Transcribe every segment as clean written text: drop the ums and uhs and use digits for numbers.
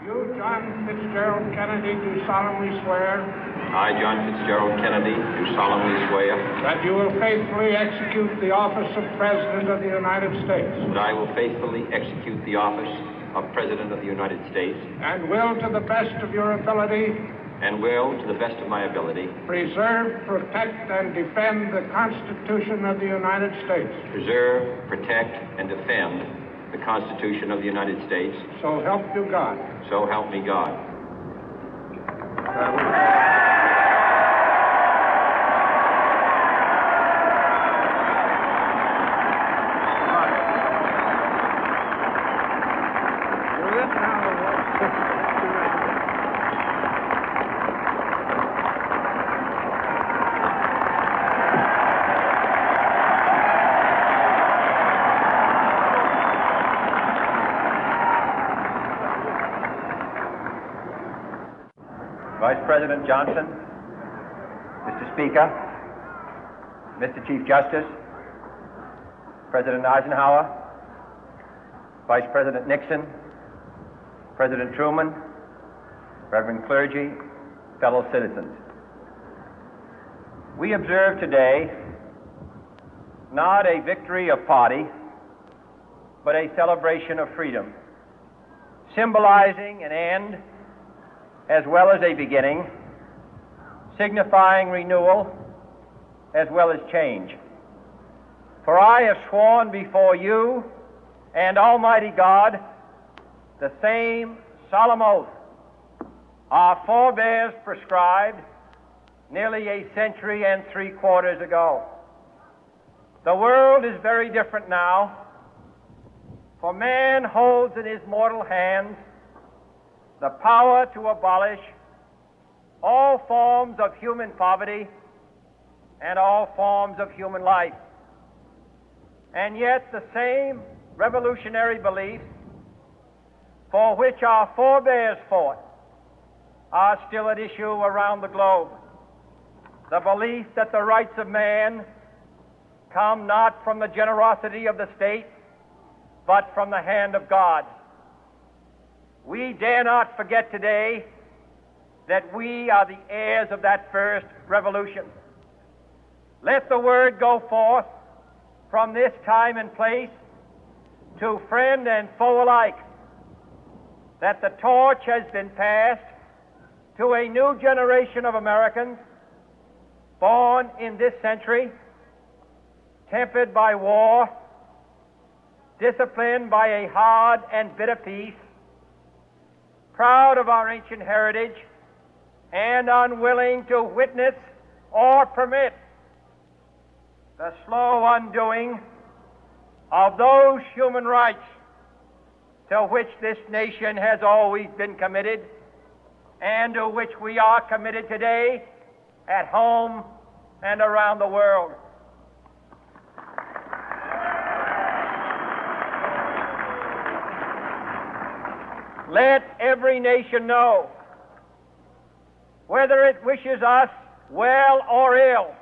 You, John Fitzgerald Kennedy, do solemnly swear. I, John Fitzgerald Kennedy, do solemnly swear. That you will faithfully execute the office of President of the United States. That I will faithfully execute the office of President of the United States. And will, to the best of your ability. And will, to the best of my ability. Preserve, protect, and defend the Constitution of the United States. Preserve, protect, and defend the Constitution of the United States. So help you God. So help me God. Vice President Johnson, Mr. Speaker, Mr. Chief Justice, President Eisenhower, Vice President Nixon, President Truman, Reverend clergy, fellow citizens. We observe today not a victory of party, but a celebration of freedom, symbolizing an end as well as a beginning, signifying renewal as well as change. For I have sworn before you and Almighty God the same solemn oath our forebears prescribed nearly a century and 3/4 ago. The world is very different now, for man holds in his mortal hands the power to abolish all forms of human poverty and all forms of human life. And yet the same revolutionary beliefs for which our forebears fought are still at issue around the globe. The belief that the rights of man come not from the generosity of the state, but from the hand of God. We dare not forget today that we are the heirs of that first revolution. Let the word go forth from this time and place to friend and foe alike that the torch has been passed to a new generation of Americans born in this century, tempered by war, disciplined by a hard and bitter peace, proud of our ancient heritage, and unwilling to witness or permit the slow undoing of those human rights to which this nation has always been committed and to which we are committed today at home and around the world. Let every nation know, whether it wishes us well or ill,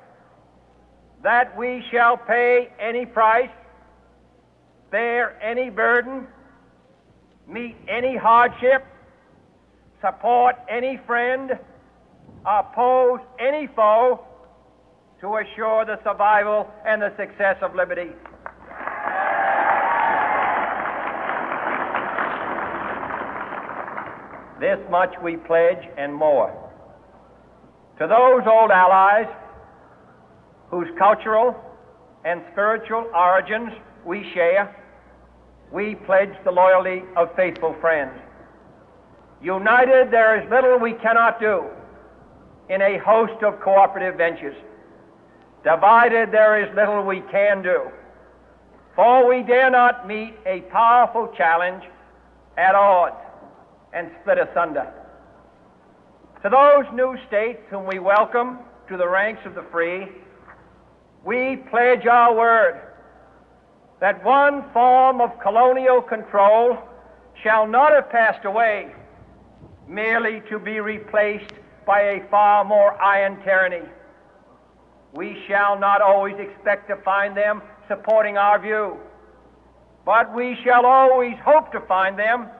that we shall pay any price, bear any burden, meet any hardship, support any friend, oppose any foe to assure the survival and the success of liberty. This much we pledge and more. To those old allies whose cultural and spiritual origins we share, we pledge the loyalty of faithful friends. United, there is little we cannot do in a host of cooperative ventures. Divided, there is little we can do, for we dare not meet a powerful challenge at odds and split asunder. To those new states whom we welcome to the ranks of the free, we pledge our word that one form of colonial control shall not have passed away merely to be replaced by a far more iron tyranny. We shall not always expect to find them supporting our view, but we shall always hope to find them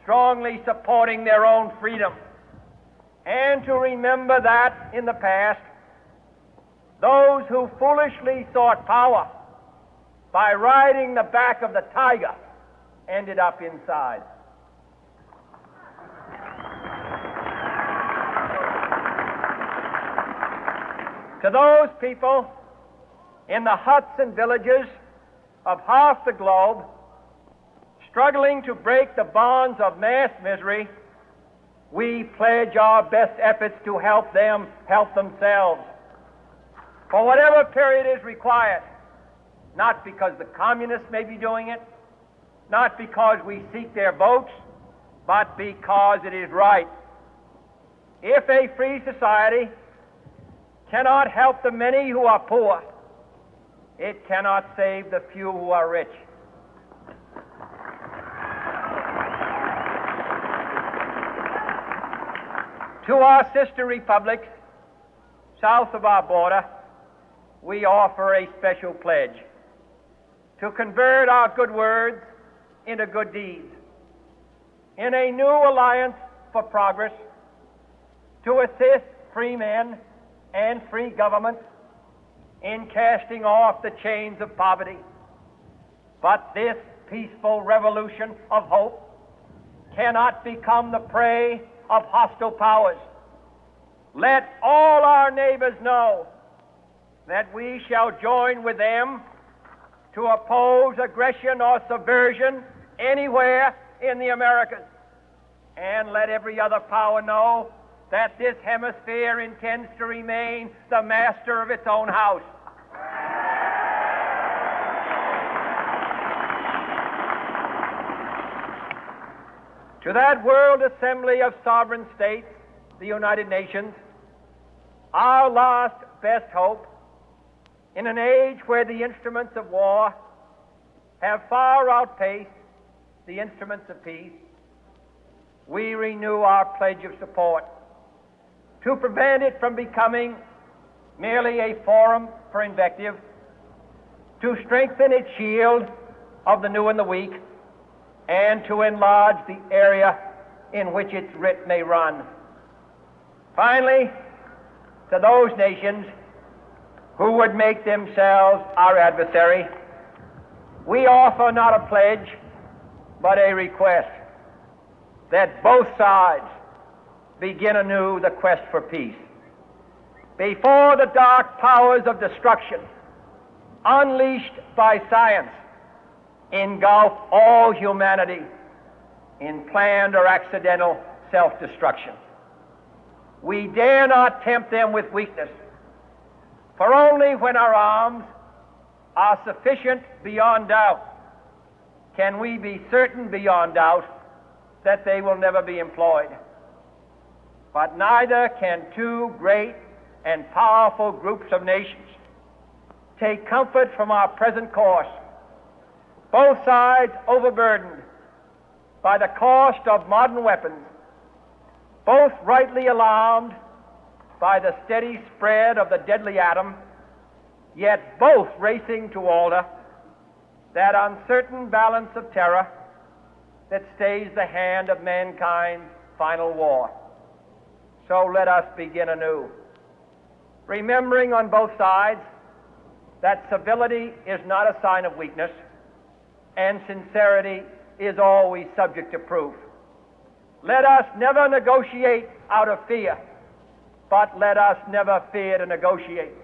strongly supporting their own freedom, and to remember that in the past, those who foolishly sought power by riding the back of the tiger ended up inside. To those people in the huts and villages of half the globe struggling to break the bonds of mass misery, we pledge our best efforts to help them help themselves for whatever period is required, not because the communists may be doing it, not because we seek their votes, but because it is right. If a free society cannot help the many who are poor, it cannot save the few who are rich. To our sister republics south of our border, we offer a special pledge to convert our good words into good deeds, in a new alliance for progress, to assist free men and free governments in casting off the chains of poverty. But this peaceful revolution of hope cannot become the prey of hostile powers. Let all our neighbors know that we shall join with them to oppose aggression or subversion anywhere in the Americas. And let every other power know that this hemisphere intends to remain the master of its own house. To that World Assembly of Sovereign States, the United Nations, our last best hope, in an age where the instruments of war have far outpaced the instruments of peace, we renew our pledge of support to prevent it from becoming merely a forum for invective, to strengthen its shield of the new and the weak, and to enlarge the area in which its writ may run. Finally, to those nations who would make themselves our adversary, we offer not a pledge, but a request that both sides begin anew the quest for peace. Before the dark powers of destruction, unleashed by science, engulf all humanity in planned or accidental self-destruction, we dare not tempt them with weakness, for only when our arms are sufficient beyond doubt can we be certain beyond doubt that they will never be employed. But neither can two great and powerful groups of nations take comfort from our present course, both sides overburdened by the cost of modern weapons, both rightly alarmed by the steady spread of the deadly atom, yet both racing to alter that uncertain balance of terror that stays the hand of mankind's final war. So let us begin anew, remembering on both sides that civility is not a sign of weakness, and sincerity is always subject to proof. Let us never negotiate out of fear, but let us never fear to negotiate.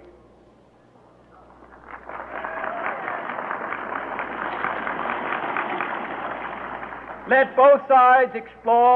Let both sides explore